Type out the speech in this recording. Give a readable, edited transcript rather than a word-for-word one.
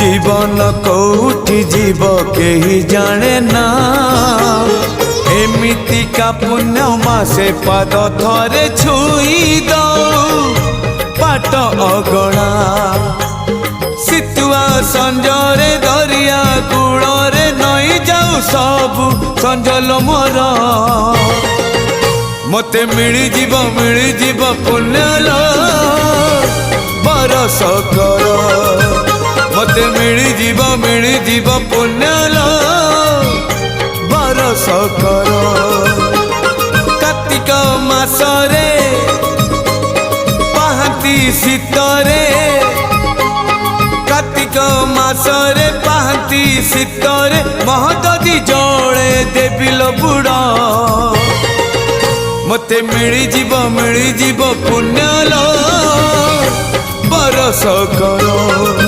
जीवन कौटी जीव केही जाने ना एमिति का पुण्य मासे पाद थरे छुई दो पाट अगणा सितुआ संजरे दरिया कूଳରେ नई जाऊ सबु संजल मोर मते मिली जीव पुण्यलो बरस कर मते मिली जीव पुण्यलो बरस कर कार्तिक मासरे पाहांती शीतरे कार्तिक मासरे पाहांती शीतरे महददी जले देविल बुड़ा मते मिली जीव पुण्यलो बरस कर।